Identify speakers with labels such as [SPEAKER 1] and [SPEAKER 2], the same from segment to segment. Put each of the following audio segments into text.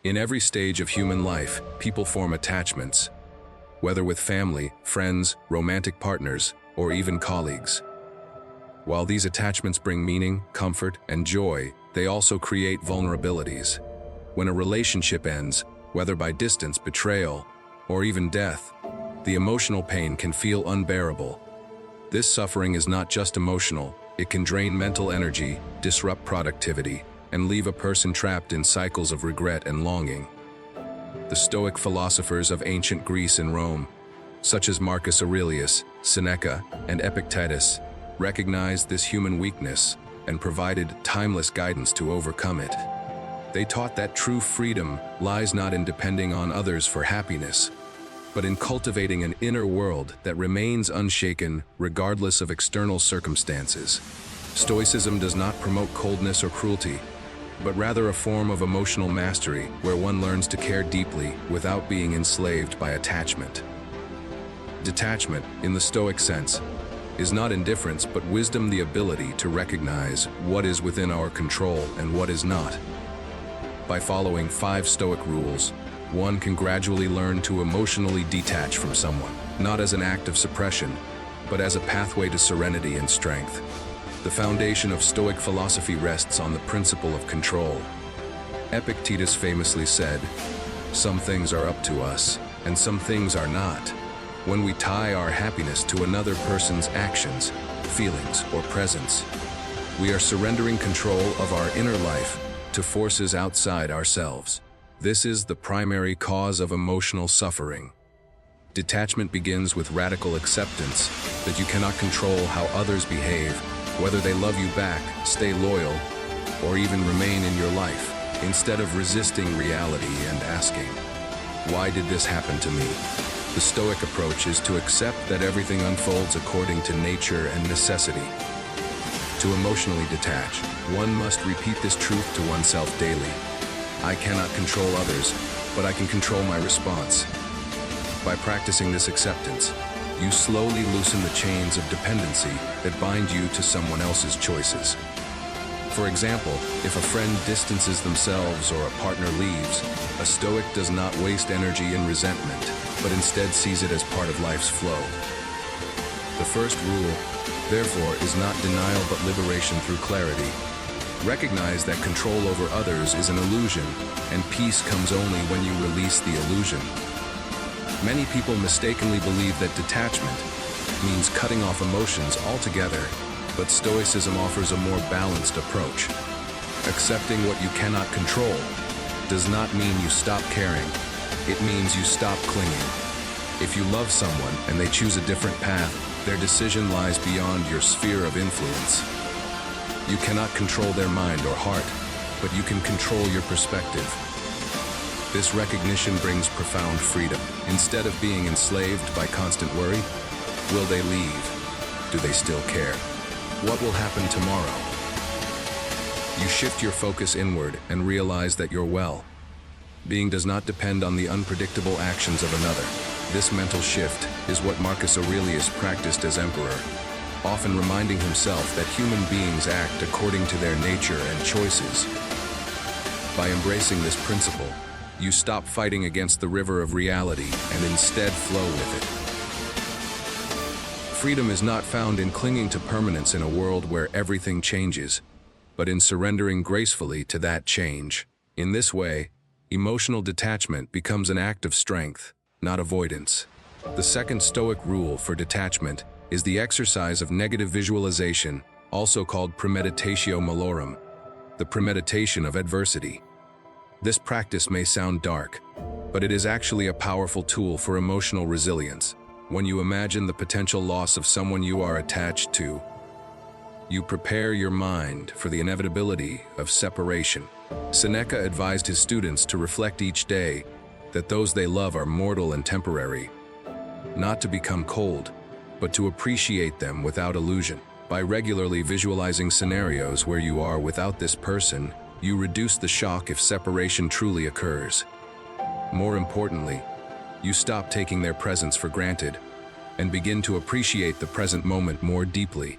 [SPEAKER 1] In every stage of human life, people form attachments, whether with family, friends, romantic partners, or even colleagues. While these attachments bring meaning, comfort, and joy, they also create vulnerabilities. When a relationship ends, whether by distance, betrayal, or even death, the emotional pain can feel unbearable. This suffering is not just emotional, it can drain mental energy, disrupt productivity, and leave a person trapped in cycles of regret and longing. The Stoic philosophers of ancient Greece and Rome, such as Marcus Aurelius, Seneca, and Epictetus, recognized this human weakness and provided timeless guidance to overcome it. They taught that true freedom lies not in depending on others for happiness, but in cultivating an inner world that remains unshaken regardless of external circumstances. Stoicism does not promote coldness or cruelty, but rather a form of emotional mastery where one learns to care deeply without being enslaved by attachment. Detachment, in the Stoic sense, is not indifference but wisdom, the ability to recognize what is within our control and what is not. By following 5 Stoic rules, one can gradually learn to emotionally detach from someone, not as an act of suppression, but as a pathway to serenity and strength. The foundation of Stoic philosophy rests on the principle of control. Epictetus famously said, "Some things are up to us, and some things are not." When we tie our happiness to another person's actions, feelings, or presence, we are surrendering control of our inner life to forces outside ourselves. This is the primary cause of emotional suffering. Detachment begins with radical acceptance that you cannot control how others behave, whether they love you back, stay loyal, or even remain in your life. Instead of resisting reality and asking, "Why did this happen to me?" the Stoic approach is to accept that everything unfolds according to nature and necessity. To emotionally detach, one must repeat this truth to oneself daily. I cannot control others, but I can control my response. By practicing this acceptance, you slowly loosen the chains of dependency that bind you to someone else's choices. For example, if a friend distances themselves or a partner leaves, a Stoic does not waste energy in resentment, but instead sees it as part of life's flow. The first rule, therefore, is not denial but liberation through clarity. Recognize that control over others is an illusion, and peace comes only when you release the illusion. Many people mistakenly believe that detachment means cutting off emotions altogether, but Stoicism offers a more balanced approach. Accepting what you cannot control does not mean you stop caring. It means you stop clinging. If you love someone and they choose a different path, their decision lies beyond your sphere of influence. You cannot control their mind or heart, but you can control your perspective. This recognition brings profound freedom. Instead of being enslaved by constant worry, will they leave? Do they still care? What will happen tomorrow? You shift your focus inward and realize that you're well. Being does not depend on the unpredictable actions of another. This mental shift is what Marcus Aurelius practiced as emperor, often reminding himself that human beings act according to their nature and choices. By embracing this principle, you stop fighting against the river of reality and instead flow with it. Freedom is not found in clinging to permanence in a world where everything changes, but in surrendering gracefully to that change. In this way, emotional detachment becomes an act of strength, not avoidance. The second Stoic rule for detachment is the exercise of negative visualization, also called premeditatio malorum, the premeditation of adversity. This practice may sound dark, but it is actually a powerful tool for emotional resilience. When you imagine the potential loss of someone you are attached to, you prepare your mind for the inevitability of separation. Seneca advised his students to reflect each day that those they love are mortal and temporary, not to become cold, but to appreciate them without illusion. By regularly visualizing scenarios where you are without this person, you reduce the shock if separation truly occurs. More importantly, you stop taking their presence for granted and begin to appreciate the present moment more deeply.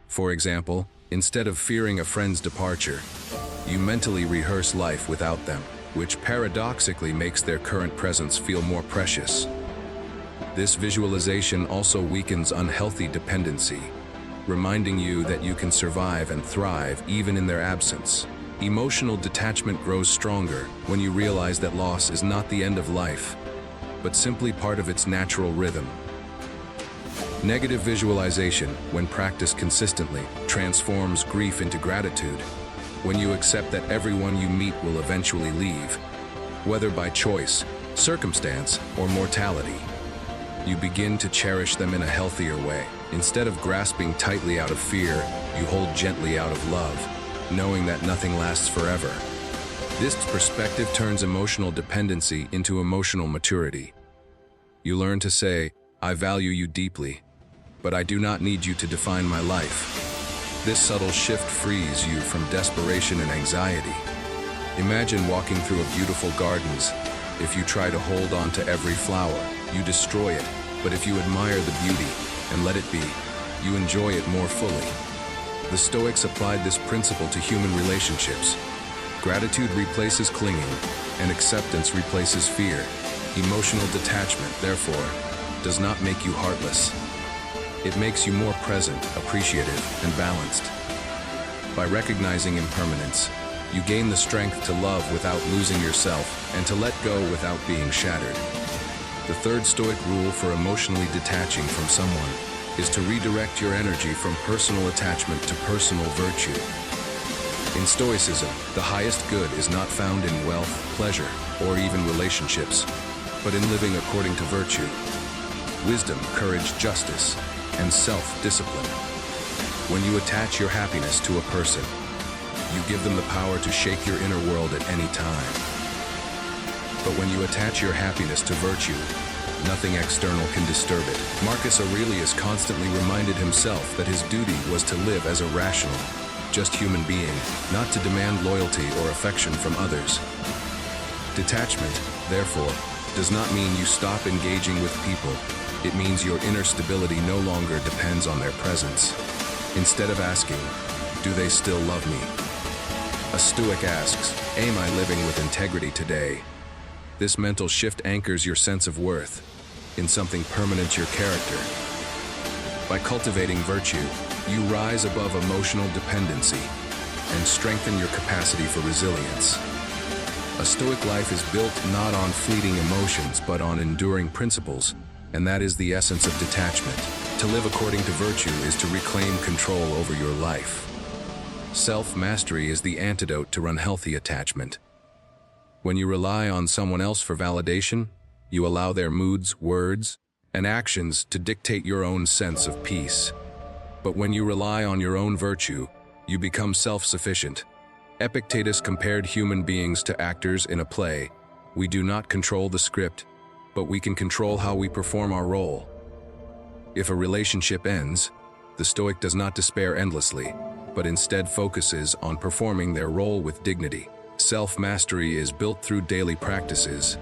[SPEAKER 1] For example, instead of fearing a friend's departure, you mentally rehearse life without them. which paradoxically makes their current presence feel more precious. This visualization also weakens unhealthy dependency, reminding you that you can survive and thrive even in their absence. Emotional detachment grows stronger when you realize that loss is not the end of life, but simply part of its natural rhythm. Negative visualization, when practiced consistently, transforms grief into gratitude. When you accept that everyone you meet will eventually leave, whether by choice, circumstance, or mortality, you begin to cherish them in a healthier way. Instead of grasping tightly out of fear, you hold gently out of love, knowing that nothing lasts forever. This perspective turns emotional dependency into emotional maturity. You learn to say, "I value you deeply, but I do not need you to define my life." This subtle shift frees you from desperation and anxiety. Imagine walking through a beautiful gardens. If you try to hold on to every flower, you destroy it. But if you admire the beauty and let it be, you enjoy it more fully. The Stoics applied this principle to human relationships. Gratitude replaces clinging, and acceptance replaces fear. Emotional detachment, therefore, does not make you heartless. It makes you more present, appreciative, and balanced. By recognizing impermanence, you gain the strength to love without losing yourself and to let go without being shattered. The third Stoic rule for emotionally detaching from someone is to redirect your energy from personal attachment to personal virtue. In Stoicism, the highest good is not found in wealth, pleasure, or even relationships, but in living according to virtue. Wisdom, courage, justice, and self-discipline. When you attach your happiness to a person, you give them the power to shake your inner world at any time. But when you attach your happiness to virtue, nothing external can disturb it. Marcus Aurelius constantly reminded himself that his duty was to live as a rational, just human being, not to demand loyalty or affection from others. Detachment, therefore, does not mean you stop engaging with people. It means your inner stability no longer depends on their presence. Instead of asking, "Do they still love me?" a Stoic asks, "Am I living with integrity today?" This mental shift anchors your sense of worth in something permanent, your character. By cultivating virtue, you rise above emotional dependency and strengthen your capacity for resilience. A Stoic life is built not on fleeting emotions but on enduring principles, and that is the essence of detachment. To live according to virtue is to reclaim control over your life. Self-mastery is the antidote to unhealthy attachment. When you rely on someone else for validation, you allow their moods, words, and actions to dictate your own sense of peace. But when you rely on your own virtue, you become self-sufficient. Epictetus compared human beings to actors in a play. We do not control the script, but we can control how we perform our role. If a relationship ends, the Stoic does not despair endlessly, but instead focuses on performing their role with dignity. Self-mastery is built through daily practices,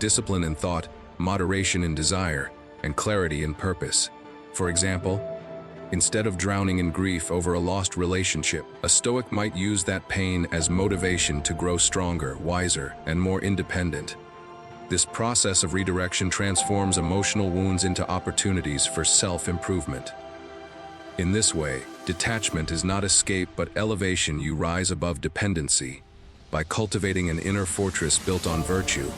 [SPEAKER 1] discipline in thought, moderation in desire, and clarity in purpose. For example, instead of drowning in grief over a lost relationship, a Stoic might use that pain as motivation to grow stronger, wiser, and more independent. This process of redirection transforms emotional wounds into opportunities for self-improvement. In this way, detachment is not escape but elevation. You rise above dependency by cultivating an inner fortress built on virtue.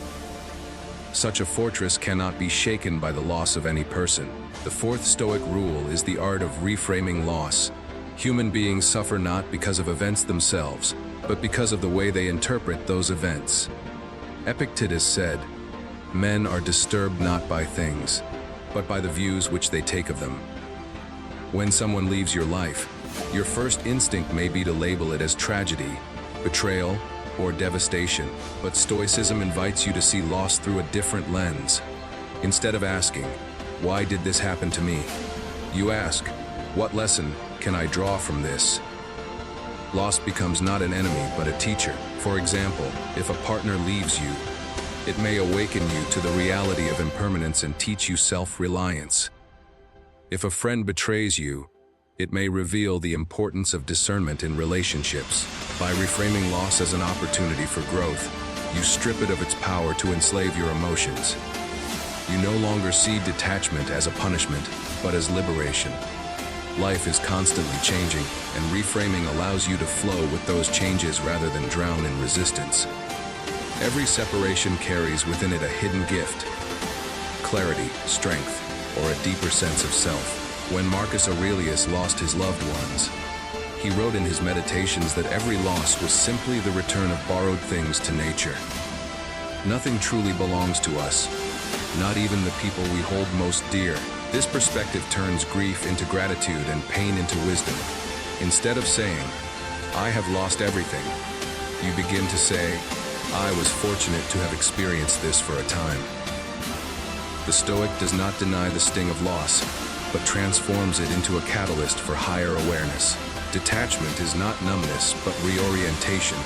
[SPEAKER 1] Such a fortress cannot be shaken by the loss of any person. The fourth Stoic rule is the art of reframing loss. Human beings suffer not because of events themselves, but because of the way they interpret those events. Epictetus said, "Men are disturbed not by things, but by the views which they take of them." When someone leaves your life, your first instinct may be to label it as tragedy, betrayal, or devastation, but Stoicism invites you to see loss through a different lens. Instead of asking, "Why did this happen to me?" you ask, "What lesson can I draw from this?" Loss becomes not an enemy but a teacher. For example, if a partner leaves you, it may awaken you to the reality of impermanence and teach you self-reliance. If a friend betrays you, it may reveal the importance of discernment in relationships. By reframing loss as an opportunity for growth, You strip it of its power to enslave your emotions. You no longer see detachment as a punishment, but as liberation. Life is constantly changing, and reframing allows you to flow with those changes rather than drown in resistance. Every separation carries within it a hidden gift: clarity, strength, or a deeper sense of self. When Marcus Aurelius lost his loved ones, he wrote in his meditations that every loss was simply the return of borrowed things to nature. Nothing truly belongs to us, not even the people we hold most dear. This perspective turns grief into gratitude and pain into wisdom. Instead of saying, "I have lost everything," you begin to say, "I was fortunate to have experienced this for a time." The Stoic does not deny the sting of loss, but transforms it into a catalyst for higher awareness. Detachment is not numbness, but reorientation.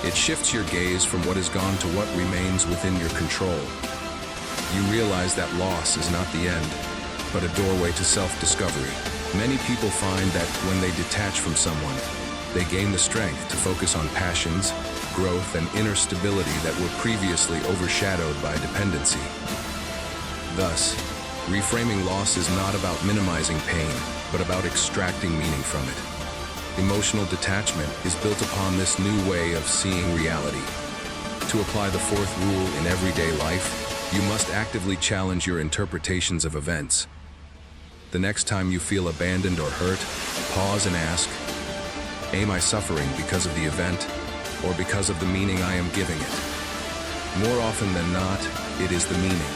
[SPEAKER 1] It shifts your gaze from what is gone to what remains within your control. You realize that loss is not the end, but a doorway to self-discovery. Many people find that when they detach from someone, they gain the strength to focus on passions, growth, and inner stability that were previously overshadowed by dependency. Thus, reframing loss is not about minimizing pain, but about extracting meaning from it. Emotional detachment is built upon this new way of seeing reality. To apply the fourth rule in everyday life, you must actively challenge your interpretations of events. The next time you feel abandoned or hurt, pause and ask, am I suffering because of the event, or because of the meaning I am giving it? More often than not, it is the meaning.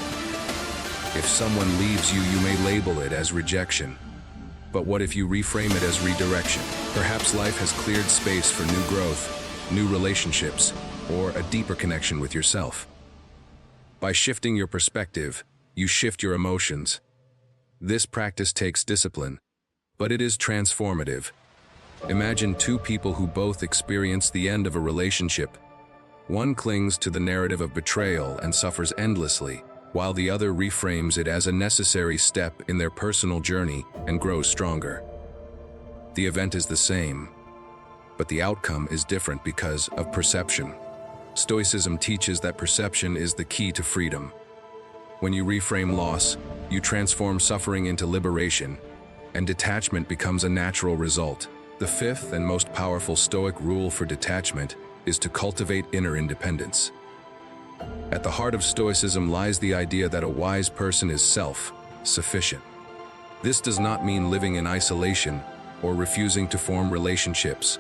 [SPEAKER 1] If someone leaves you, you may label it as rejection. But what if you reframe it as redirection? Perhaps life has cleared space for new growth, new relationships, or a deeper connection with yourself. By shifting your perspective, you shift your emotions. This practice takes discipline, but it is transformative. Imagine two people who both experience the end of a relationship. One clings to the narrative of betrayal and suffers endlessly, while the other reframes it as a necessary step in their personal journey and grows stronger. The event is the same, but the outcome is different because of perception. Stoicism teaches that perception is the key to freedom. When you reframe loss, you transform suffering into liberation, and detachment becomes a natural result. The fifth and most powerful Stoic rule for detachment is to cultivate inner independence. At the heart of Stoicism lies the idea that a wise person is self-sufficient. This does not mean living in isolation or refusing to form relationships.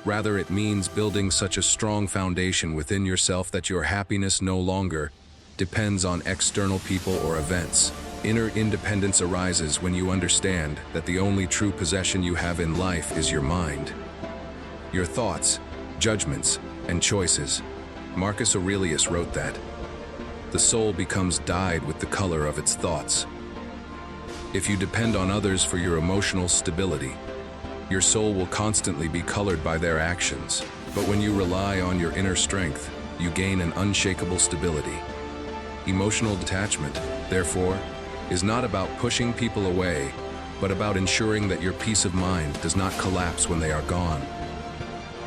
[SPEAKER 1] Rather, it means building such a strong foundation within yourself that your happiness no longer depends on external people or events. Inner independence arises when you understand that the only true possession you have in life is your mind. Your thoughts, judgments, and choices. Marcus Aurelius wrote that the soul becomes dyed with the color of its thoughts. If you depend on others for your emotional stability, your soul will constantly be colored by their actions. But when you rely on your inner strength, you gain an unshakable stability. Emotional detachment, therefore, is not about pushing people away, but about ensuring that your peace of mind does not collapse when they are gone.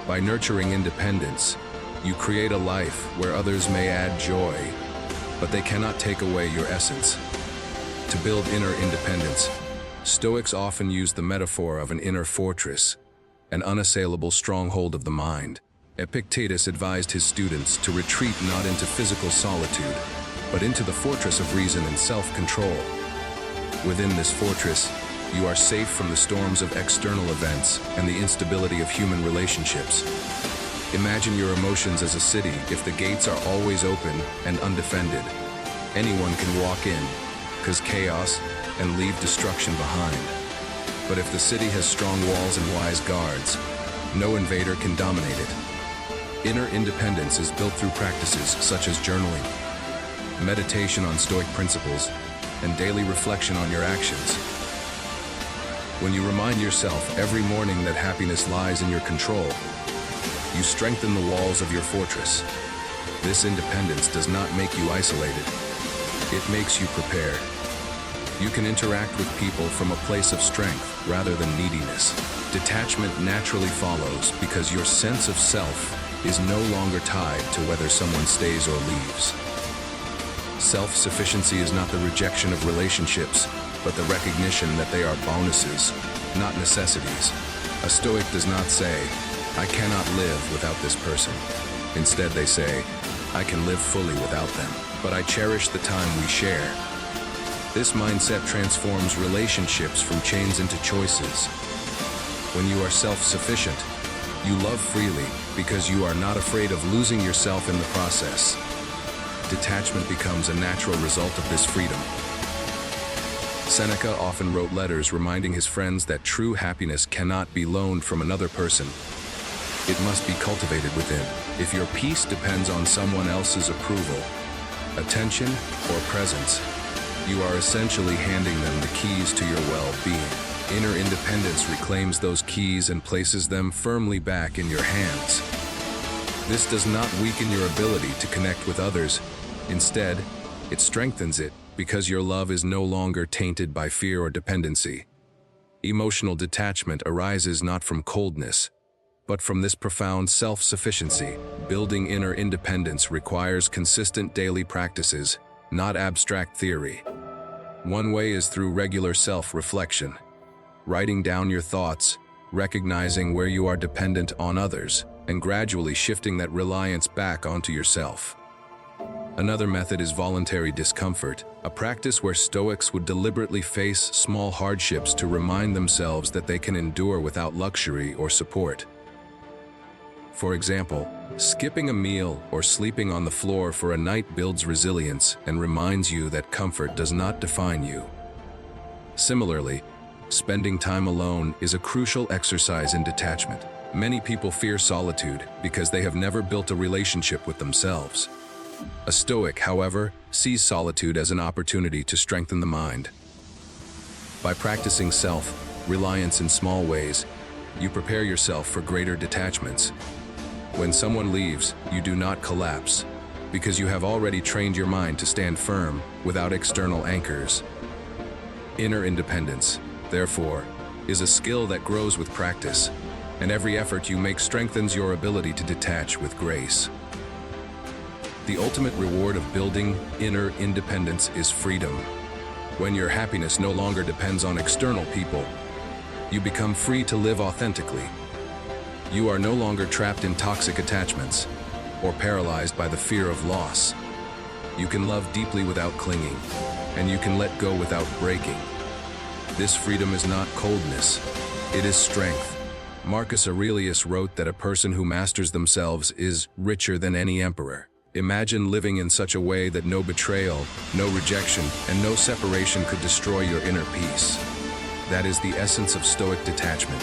[SPEAKER 1] By nurturing independence, you create a life where others may add joy, but they cannot take away your essence. To build inner independence, Stoics often use the metaphor of an inner fortress, an unassailable stronghold of the mind. Epictetus advised his students to retreat not into physical solitude, but into the fortress of reason and self-control. Within this fortress, you are safe from the storms of external events and the instability of human relationships. Imagine your emotions as a city. If the gates are always open and undefended, anyone can walk in, cause chaos, and leave destruction behind. But if the city has strong walls and wise guards, no invader can dominate it. Inner independence is built through practices such as journaling, meditation on Stoic principles, and daily reflection on your actions. When you remind yourself every morning that happiness lies in your control, you strengthen the walls of your fortress. This independence does not make you isolated. It makes you prepared. You can interact with people from a place of strength rather than neediness. Detachment naturally follows because your sense of self is no longer tied to whether someone stays or leaves. Self-sufficiency is not the rejection of relationships, but the recognition that they are bonuses, not necessities. A Stoic does not say, "I cannot live without this person." Instead, they say, "I can live fully without them, but I cherish the time we share." This mindset transforms relationships from chains into choices. When you are self-sufficient, you love freely because you are not afraid of losing yourself in the process. Detachment becomes a natural result of this freedom. Seneca often wrote letters reminding his friends that true happiness cannot be loaned from another person. It must be cultivated within. If your peace depends on someone else's approval, attention, or presence, you are essentially handing them the keys to your well-being. Inner independence reclaims those keys and places them firmly back in your hands. This does not weaken your ability to connect with others. Instead, it strengthens it because your love is no longer tainted by fear or dependency. Emotional detachment arises not from coldness, but from this profound self-sufficiency. Building inner independence requires consistent daily practices, not abstract theory. One way is through regular self-reflection, writing down your thoughts, recognizing where you are dependent on others, and gradually shifting that reliance back onto yourself. Another method is voluntary discomfort, a practice where Stoics would deliberately face small hardships to remind themselves that they can endure without luxury or support. For example, skipping a meal or sleeping on the floor for a night builds resilience and reminds you that comfort does not define you. Similarly, spending time alone is a crucial exercise in detachment. Many people fear solitude because they have never built a relationship with themselves. A Stoic, however, sees solitude as an opportunity to strengthen the mind. By practicing self-reliance in small ways, you prepare yourself for greater detachments. When someone leaves, you do not collapse, because you have already trained your mind to stand firm without external anchors. Inner independence, therefore, is a skill that grows with practice, and every effort you make strengthens your ability to detach with grace. The ultimate reward of building inner independence is freedom. When your happiness no longer depends on external people, you become free to live authentically. You are no longer trapped in toxic attachments or paralyzed by the fear of loss. You can love deeply without clinging, and you can let go without breaking. This freedom is not coldness, it is strength. Marcus Aurelius wrote that a person who masters themselves is richer than any emperor. Imagine living in such a way that no betrayal, no rejection, and no separation could destroy your inner peace. That is the essence of Stoic detachment.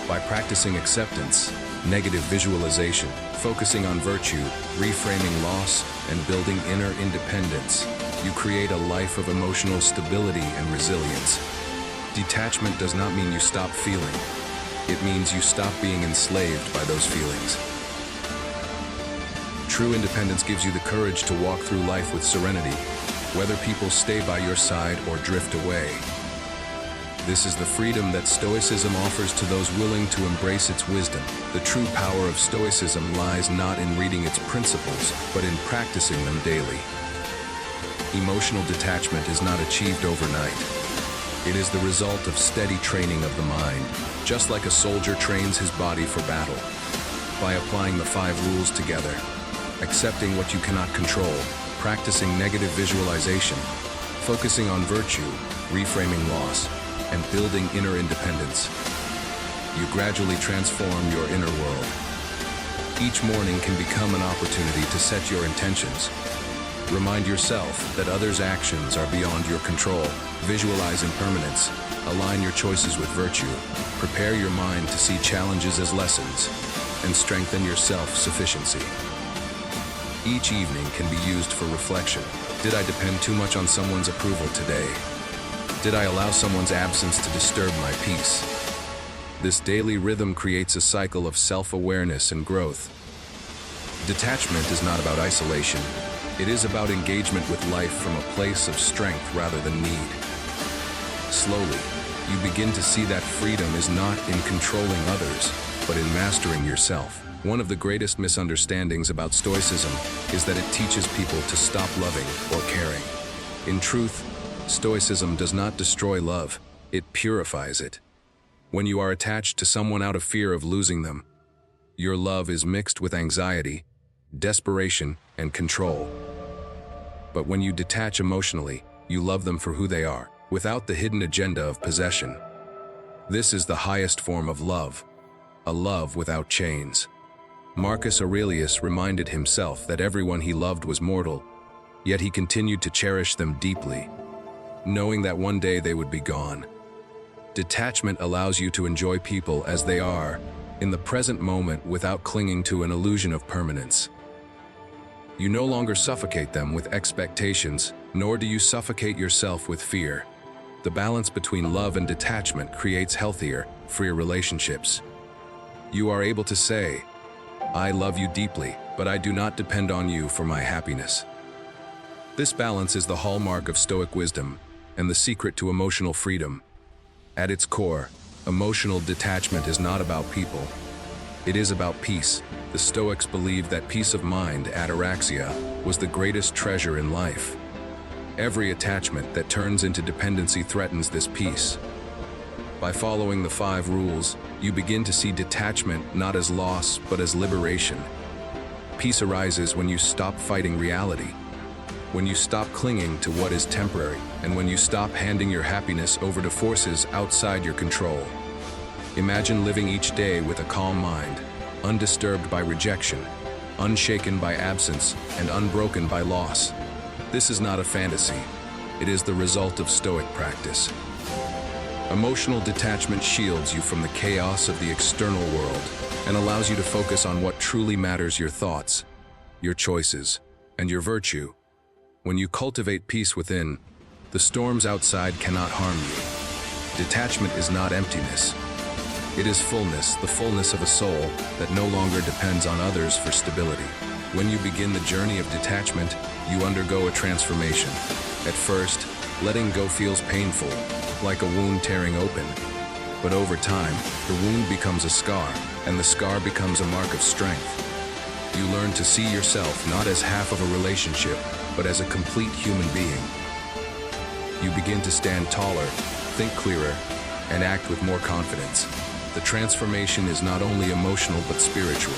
[SPEAKER 1] By practicing acceptance, negative visualization, focusing on virtue, reframing loss, and building inner independence, you create a life of emotional stability and resilience. Detachment does not mean you stop feeling. It means you stop being enslaved by those feelings. True independence gives you the courage to walk through life with serenity, whether people stay by your side or drift away. This is the freedom that Stoicism offers to those willing to embrace its wisdom. The true power of Stoicism lies not in reading its principles, but in practicing them daily. Emotional detachment is not achieved overnight. It is the result of steady training of the mind, just like a soldier trains his body for battle. By applying the 5 rules together, accepting what you cannot control, practicing negative visualization, focusing on virtue, reframing loss, and building inner independence, you gradually transform your inner world. Each morning can become an opportunity to set your intentions. Remind yourself that others' actions are beyond your control. Visualize impermanence. Align your choices with virtue. Prepare your mind to see challenges as lessons, and strengthen your self-sufficiency. Each evening can be used for reflection. Did I depend too much on someone's approval today? Did I allow someone's absence to disturb my peace? This daily rhythm creates a cycle of self-awareness and growth. Detachment is not about isolation. It is about engagement with life from a place of strength rather than need. Slowly, you begin to see that freedom is not in controlling others, but in mastering yourself. One of the greatest misunderstandings about Stoicism is that it teaches people to stop loving or caring. In truth, Stoicism does not destroy love, it purifies it. When you are attached to someone out of fear of losing them, your love is mixed with anxiety, desperation, and control. But when you detach emotionally, you love them for who they are, without the hidden agenda of possession. This is the highest form of love, a love without chains. Marcus Aurelius reminded himself that everyone he loved was mortal, yet he continued to cherish them deeply, knowing that one day they would be gone. Detachment allows you to enjoy people as they are, in the present moment without clinging to an illusion of permanence. You no longer suffocate them with expectations, nor do you suffocate yourself with fear. The balance between love and detachment creates healthier, freer relationships. You are able to say, "I love you deeply, but I do not depend on you for my happiness." This balance is the hallmark of Stoic wisdom and the secret to emotional freedom. At its core, emotional detachment is not about people. It is about peace. The Stoics believed that peace of mind, ataraxia, was the greatest treasure in life. Every attachment that turns into dependency threatens this peace. By following the 5 rules, you begin to see detachment not as loss, but as liberation. Peace arises when you stop fighting reality, when you stop clinging to what is temporary, and when you stop handing your happiness over to forces outside your control. Imagine living each day with a calm mind, undisturbed by rejection, unshaken by absence, and unbroken by loss. This is not a fantasy. It is the result of Stoic practice. Emotional detachment shields you from the chaos of the external world and allows you to focus on what truly matters: your thoughts, your choices, and your virtue. When you cultivate peace within, the storms outside cannot harm you. Detachment is not emptiness. It is fullness, the fullness of a soul that no longer depends on others for stability. When you begin the journey of detachment, you undergo a transformation. At first, letting go feels painful, like a wound tearing open. But over time, the wound becomes a scar, and the scar becomes a mark of strength. You learn to see yourself not as half of a relationship, but as a complete human being. You begin to stand taller, think clearer, and act with more confidence. The transformation is not only emotional but spiritual.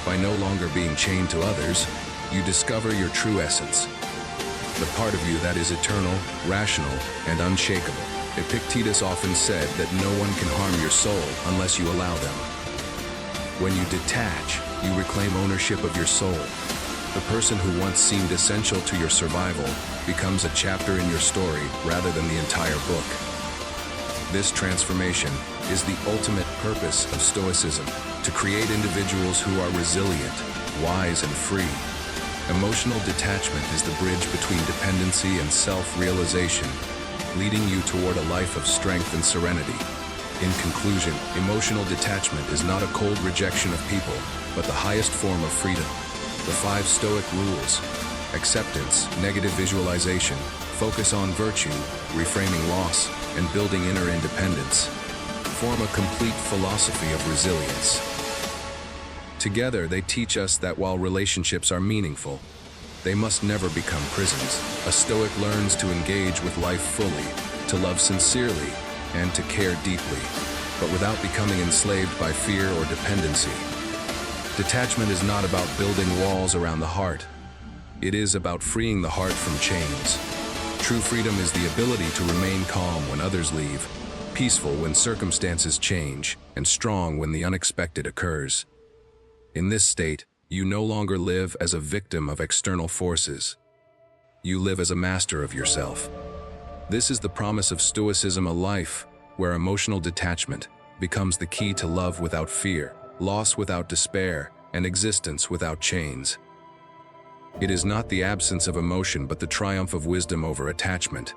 [SPEAKER 1] By no longer being chained to others, you discover your true essence, the part of you that is eternal, rational, and unshakable. Epictetus often said that no one can harm your soul unless you allow them. When you detach, you reclaim ownership of your soul. The person who once seemed essential to your survival becomes a chapter in your story rather than the entire book. This transformation is the ultimate purpose of Stoicism, to create individuals who are resilient, wise, and free. Emotional detachment is the bridge between dependency and self-realization, leading you toward a life of strength and serenity. In conclusion, emotional detachment is not a cold rejection of people, but the highest form of freedom. The 5 Stoic rules: acceptance, negative visualization, focus on virtue, reframing loss, and building inner independence, form a complete philosophy of resilience. Together, they teach us that while relationships are meaningful, they must never become prisons. A Stoic learns to engage with life fully, to love sincerely, and to care deeply, but without becoming enslaved by fear or dependency. Detachment is not about building walls around the heart. It is about freeing the heart from chains. True freedom is the ability to remain calm when others leave, peaceful when circumstances change, and strong when the unexpected occurs. In this state, you no longer live as a victim of external forces. You live as a master of yourself. This is the promise of Stoicism, a life where emotional detachment becomes the key to love without fear, loss without despair, and existence without chains. It is not the absence of emotion but the triumph of wisdom over attachment.